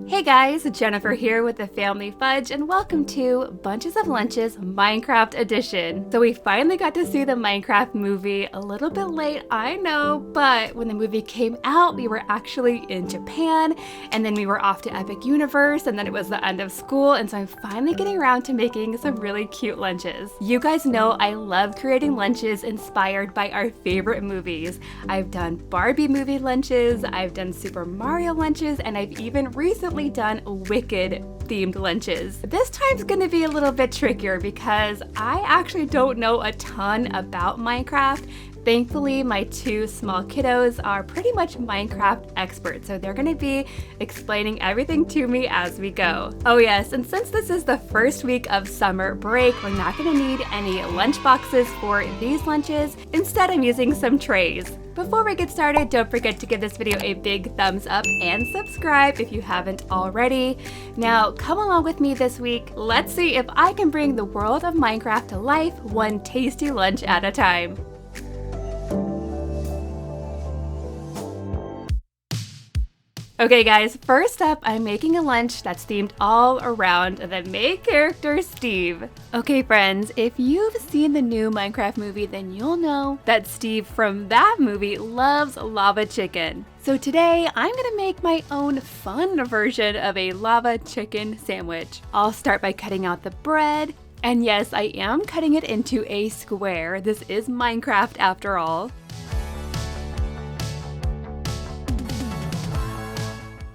Hey guys, Jennifer here with the Family Fudge, and welcome to Bunches of Lunches Minecraft Edition. So we finally got to see the Minecraft movie a little bit late, I know, but when the movie came out, we were actually in Japan, and then we were off to Epic Universe, and then it was the end of school, and so I'm finally getting around to making some really cute lunches. You guys know I love creating lunches inspired by our favorite movies. I've done Barbie movie lunches, I've done Super Mario lunches, and I've even recently done Wicked themed lunches. This time's gonna be a little bit trickier because I actually don't know a ton about Minecraft. Thankfully, my two small kiddos are pretty much Minecraft experts, so they're gonna be explaining everything to me as we go. Oh yes, and since this is the first week of summer break, we're not gonna need any lunch boxes for these lunches. Instead, I'm using some trays. Before we get started, don't forget to give this video a big thumbs up and subscribe if you haven't already. Now, come along with me this week. Let's see if I can bring the world of Minecraft to life one tasty lunch at a time. Okay guys, first up, I'm making a lunch that's themed all around the main character, Steve. Okay friends, if you've seen the new Minecraft movie, then you'll know that Steve from that movie loves lava chicken. So today, I'm gonna make my own fun version of a lava chicken sandwich. I'll start by cutting out the bread. And yes, I am cutting it into a square. This is Minecraft after all.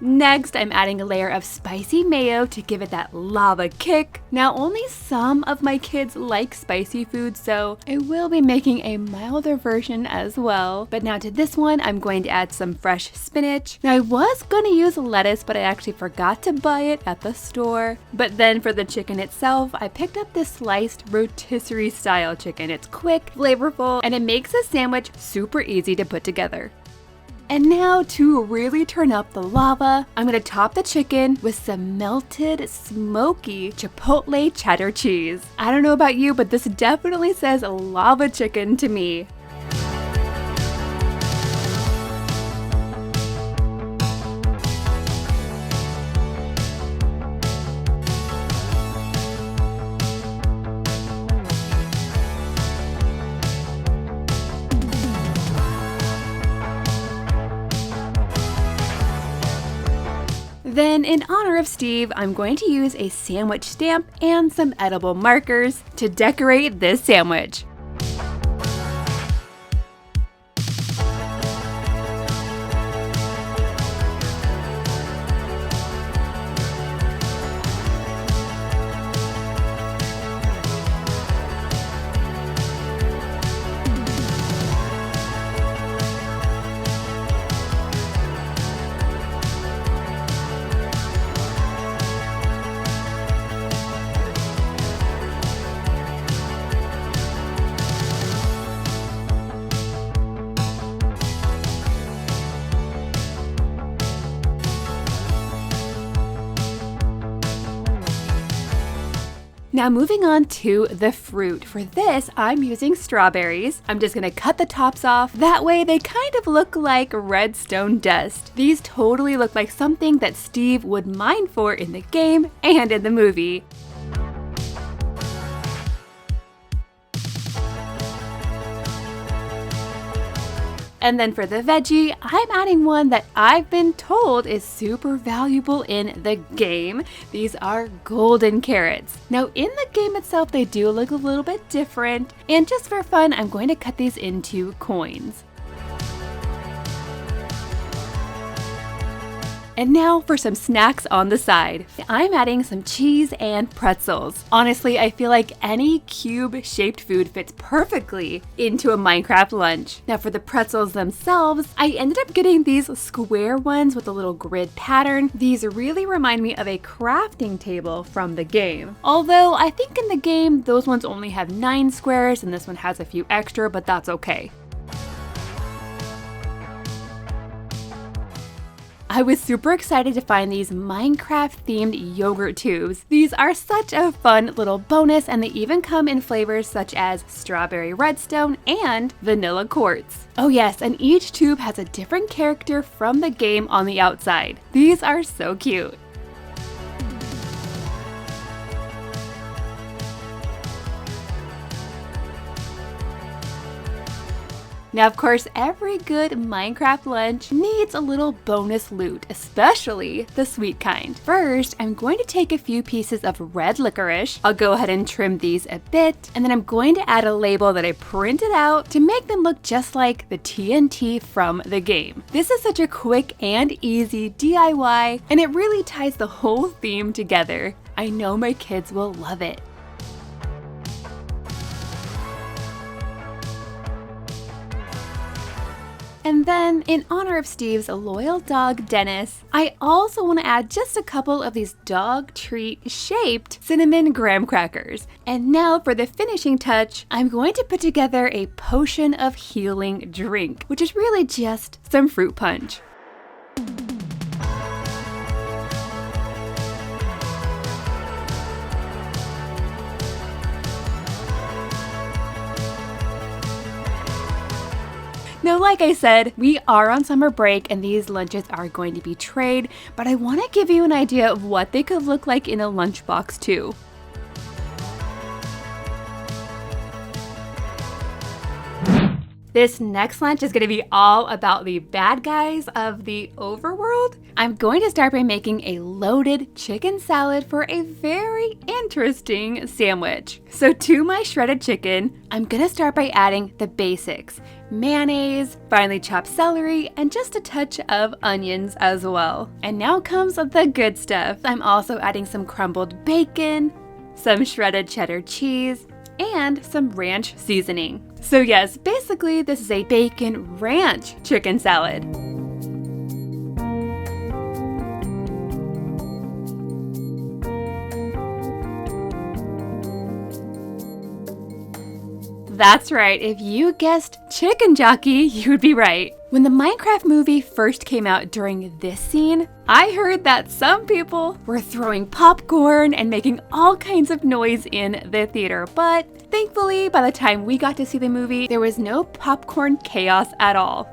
Next, I'm adding a layer of spicy mayo to give it that lava kick. Now, only some of my kids like spicy food, so I will be making a milder version as well. But now to this one, I'm going to add some fresh spinach. Now, I was going to use lettuce, but I actually forgot to buy it at the store. But then for the chicken itself, I picked up this sliced rotisserie style chicken. It's quick, flavorful, and it makes a sandwich super easy to put together. And now to really turn up the lava, I'm gonna top the chicken with some melted, smoky chipotle cheddar cheese. I don't know about you, but this definitely says lava chicken to me. Then, in honor of Steve, I'm going to use a sandwich stamp and some edible markers to decorate this sandwich. Now moving on to the fruit. For this, I'm using strawberries. I'm just gonna cut the tops off. That way they kind of look like redstone dust. These totally look like something that Steve would mine for in the game and in the movie. And then for the veggie, I'm adding one that I've been told is super valuable in the game. These are golden carrots. Now in the game itself, they do look a little bit different. And just for fun, I'm going to cut these into coins. And now for some snacks on the side. I'm adding some cheese and pretzels. Honestly, I feel like any cube-shaped food fits perfectly into a Minecraft lunch. Now for the pretzels themselves, I ended up getting these square ones with a little grid pattern. These really remind me of a crafting table from the game. Although I think in the game, those ones only have 9 squares and this one has a few extra, but that's okay. I was super excited to find these Minecraft-themed yogurt tubes. These are such a fun little bonus, and they even come in flavors such as strawberry redstone and vanilla quartz. Oh yes, and each tube has a different character from the game on the outside. These are so cute. Now, of course, every good Minecraft lunch needs a little bonus loot, especially the sweet kind. First, I'm going to take a few pieces of red licorice. I'll go ahead and trim these a bit, and then I'm going to add a label that I printed out to make them look just like the TNT from the game. This is such a quick and easy DIY, and it really ties the whole theme together. I know my kids will love it. And then, in honor of Steve's loyal dog, Dennis, I also want to add just a couple of these dog treat-shaped cinnamon graham crackers. And now for the finishing touch, I'm going to put together a potion of healing drink, which is really just some fruit punch. Now, like I said, we are on summer break and these lunches are going to be trade, but I want to give you an idea of what they could look like in a lunchbox too. This next lunch is going to be all about the bad guys of the overworld. I'm going to start by making a loaded chicken salad for a very interesting sandwich. So to my shredded chicken, I'm going to start by adding the basics: mayonnaise, finely chopped celery, and just a touch of onions as well. And now comes the good stuff. I'm also adding some crumbled bacon, some shredded cheddar cheese, and some ranch seasoning. So yes, basically this is a bacon ranch chicken salad. That's right, if you guessed chicken jockey, you'd be right. When the Minecraft movie first came out during this scene, I heard that some people were throwing popcorn and making all kinds of noise in the theater, but thankfully, by the time we got to see the movie, there was no popcorn chaos at all.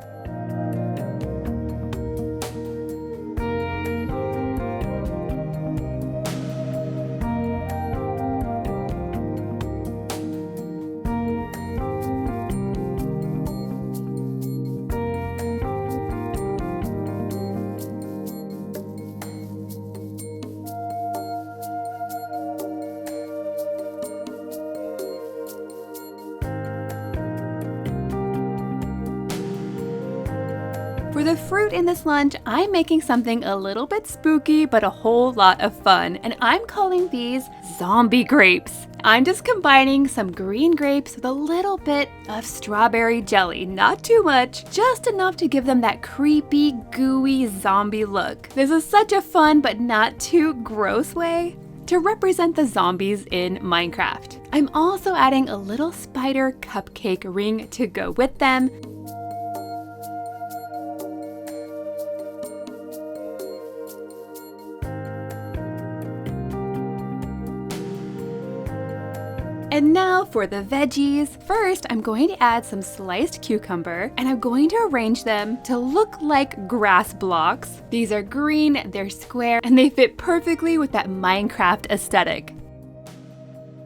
For the fruit in this lunch, I'm making something a little bit spooky, but a whole lot of fun, and I'm calling these zombie grapes. I'm just combining some green grapes with a little bit of strawberry jelly, not too much, just enough to give them that creepy, gooey zombie look. This is such a fun but not too gross way to represent the zombies in Minecraft. I'm also adding a little spider cupcake ring to go with them. And now for the veggies. First, I'm going to add some sliced cucumber, and I'm going to arrange them to look like grass blocks. These are green, they're square, and they fit perfectly with that Minecraft aesthetic.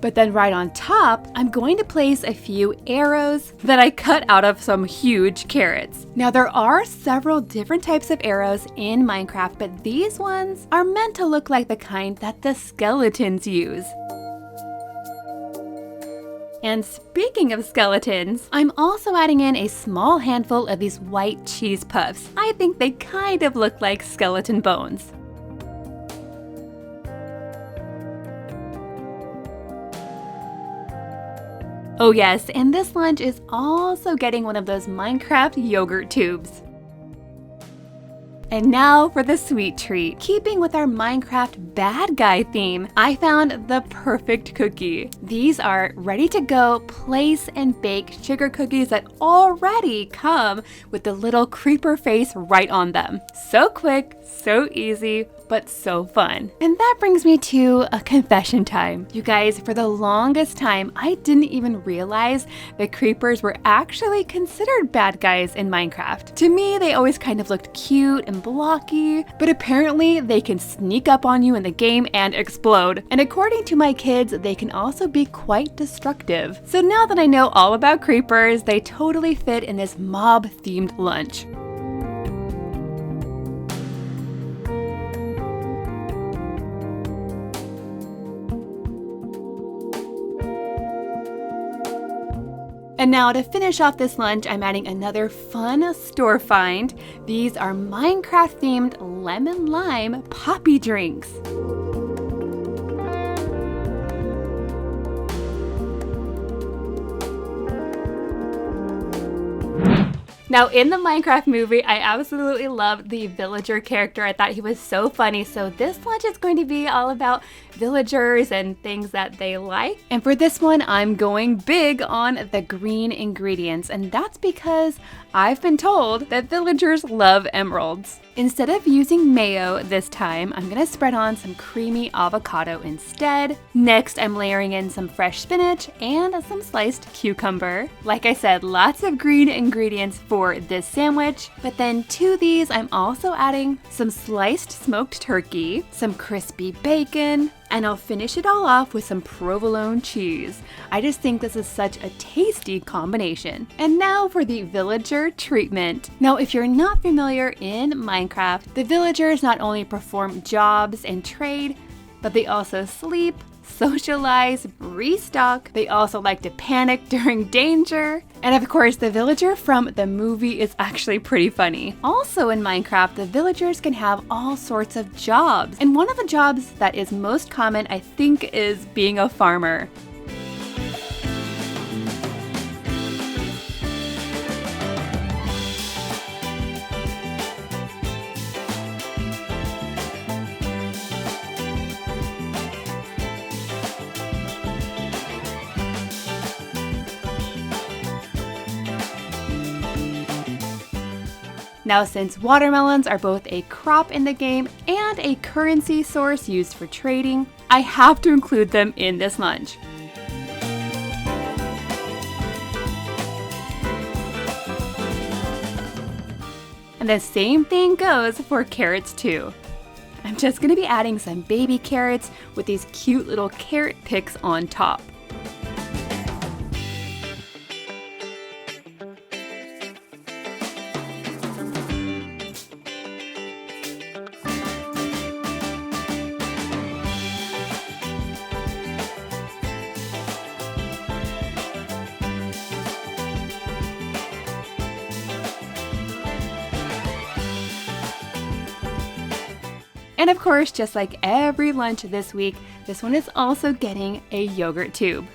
But then right on top, I'm going to place a few arrows that I cut out of some huge carrots. Now there are several different types of arrows in Minecraft, but these ones are meant to look like the kind that the skeletons use. And speaking of skeletons, I'm also adding in a small handful of these white cheese puffs. I think they kind of look like skeleton bones. Oh yes, and this lunch is also getting one of those Minecraft yogurt tubes. And now for the sweet treat. Keeping with our Minecraft bad guy theme, I found the perfect cookie. These are ready to go place and bake sugar cookies that already come with the little creeper face right on them. So quick, so easy, but so fun. And that brings me to a confession time. You guys, for the longest time, I didn't even realize that creepers were actually considered bad guys in Minecraft. To me, they always kind of looked cute and blocky, but apparently they can sneak up on you in the game and explode. And according to my kids, they can also be quite destructive. So now that I know all about creepers, they totally fit in this mob-themed lunch. And now to finish off this lunch, I'm adding another fun store find. These are Minecraft themed lemon lime poppy drinks. Now, in the Minecraft movie, I absolutely loved the villager character. I thought he was so funny. So this lunch is going to be all about villagers and things that they like. And for this one, I'm going big on the green ingredients. And that's because I've been told that villagers love emeralds. Instead of using mayo this time, I'm gonna spread on some creamy avocado instead. Next, I'm layering in some fresh spinach and some sliced cucumber. Like I said, lots of green ingredients for this sandwich. But then to these, I'm also adding some sliced smoked turkey, some crispy bacon, and I'll finish it all off with some provolone cheese. I just think this is such a tasty combination. And now for the villager treatment. Now, if you're not familiar in Minecraft, the villagers not only perform jobs and trade, but they also sleep, socialize, restock. They also like to panic during danger. And of course, the villager from the movie is actually pretty funny. Also in Minecraft, the villagers can have all sorts of jobs. And one of the jobs that is most common, I think, is being a farmer. Now, since watermelons are both a crop in the game and a currency source used for trading, I have to include them in this lunch. And the same thing goes for carrots too. I'm just gonna be adding some baby carrots with these cute little carrot picks on top. And of course, just like every lunch this week, this one is also getting a yogurt tube.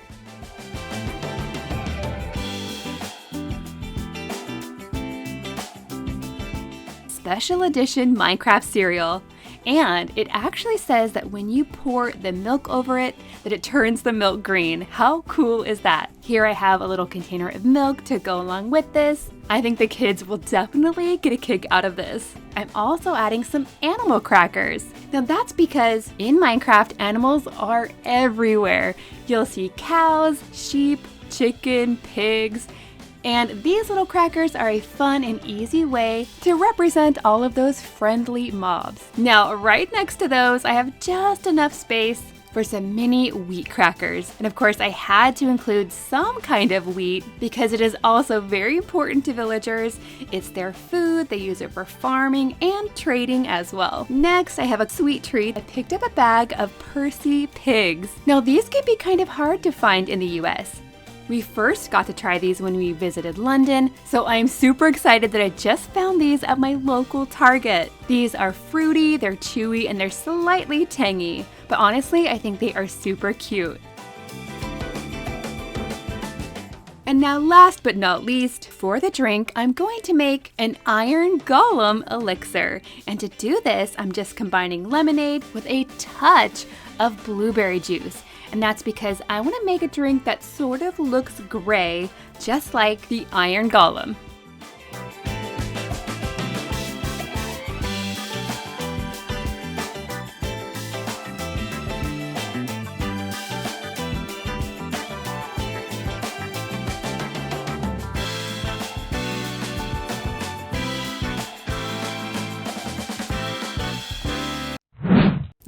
Special edition Minecraft cereal. And it actually says that when you pour the milk over it, that it turns the milk green. How cool is that? Here I have a little container of milk to go along with this. I think the kids will definitely get a kick out of this. I'm also adding some animal crackers. Now that's because in Minecraft, animals are everywhere. You'll see cows, sheep, chicken, pigs, and these little crackers are a fun and easy way to represent all of those friendly mobs. Now, right next to those, I have just enough space for some mini wheat crackers. And of course, I had to include some kind of wheat because it is also very important to villagers. It's their food, they use it for farming and trading as well. Next, I have a sweet treat. I picked up a bag of Percy pigs. Now, these can be kind of hard to find in the US. We first got to try these when we visited London, so I'm super excited that I just found these at my local Target. These are fruity, they're chewy, and they're slightly tangy, but honestly, I think they are super cute. And now last but not least, for the drink, I'm going to make an iron golem elixir. And to do this, I'm just combining lemonade with a touch of blueberry juice. And that's because I want to make a drink that sort of looks gray, just like the iron golem.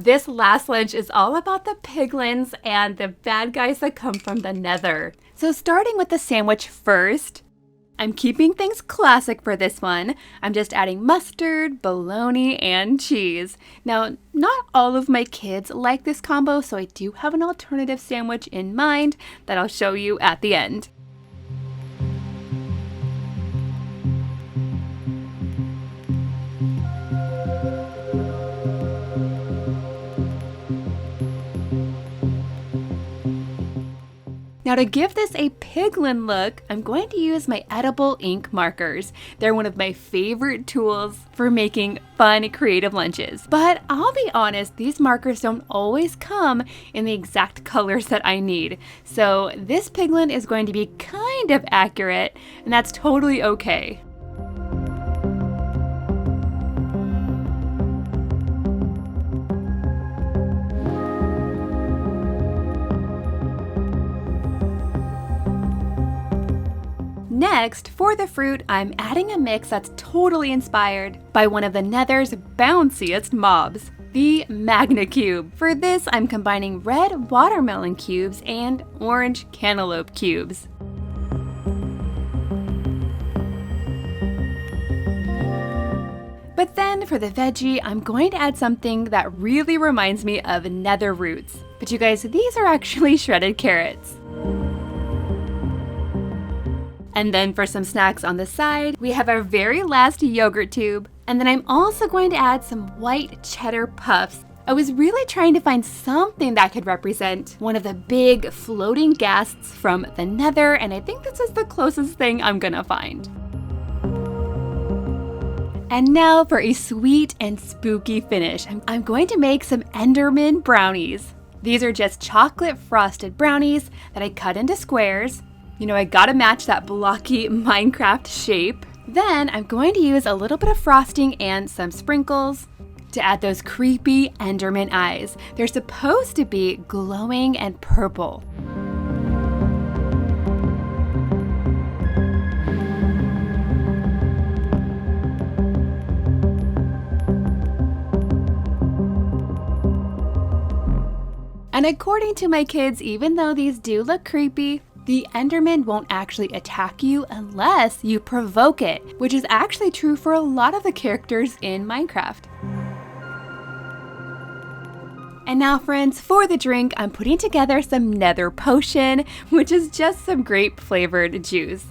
This last lunch is all about the piglins and the bad guys that come from the nether. So starting with the sandwich first, I'm keeping things classic for this one. I'm just adding mustard, bologna, and cheese. Now, not all of my kids like this combo, so I do have an alternative sandwich in mind that I'll show you at the end. Now to give this a piglin look, I'm going to use my edible ink markers. They're one of my favorite tools for making fun, creative lunches. But I'll be honest, these markers don't always come in the exact colors that I need. So this piglin is going to be kind of accurate, and that's totally okay. Next, for the fruit, I'm adding a mix that's totally inspired by one of the Nether's bounciest mobs, the Magna Cube. For this, I'm combining red watermelon cubes and orange cantaloupe cubes. But then for the veggie, I'm going to add something that really reminds me of nether roots. But you guys, these are actually shredded carrots. And then for some snacks on the side, we have our very last yogurt tube. And then I'm also going to add some white cheddar puffs. I was really trying to find something that could represent one of the big floating ghasts from the nether, and I think this is the closest thing I'm gonna find. And now for a sweet and spooky finish. I'm going to make some Enderman Brownies. These are just chocolate frosted brownies that I cut into squares. You know, I gotta match that blocky Minecraft shape. Then I'm going to use a little bit of frosting and some sprinkles to add those creepy Enderman eyes. They're supposed to be glowing and purple. And according to my kids, even though these do look creepy, the Enderman won't actually attack you unless you provoke it, which is actually true for a lot of the characters in Minecraft. And now friends, for the drink, I'm putting together some nether potion, which is just some grape flavored juice.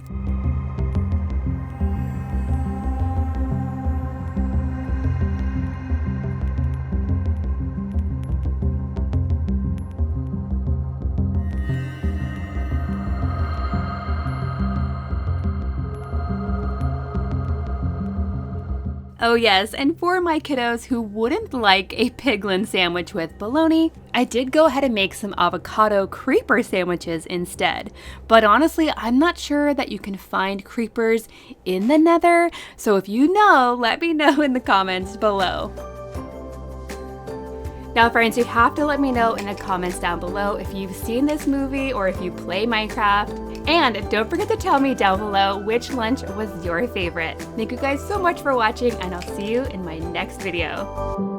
Oh yes, and for my kiddos who wouldn't like a piglin sandwich with bologna, I did go ahead and make some avocado creeper sandwiches instead. But honestly, I'm not sure that you can find creepers in the nether, so if you know, let me know in the comments below. Now friends, you have to let me know in the comments down below if you've seen this movie or if you play Minecraft. And don't forget to tell me down below which lunch was your favorite. Thank you guys so much for watching, and I'll see you in my next video.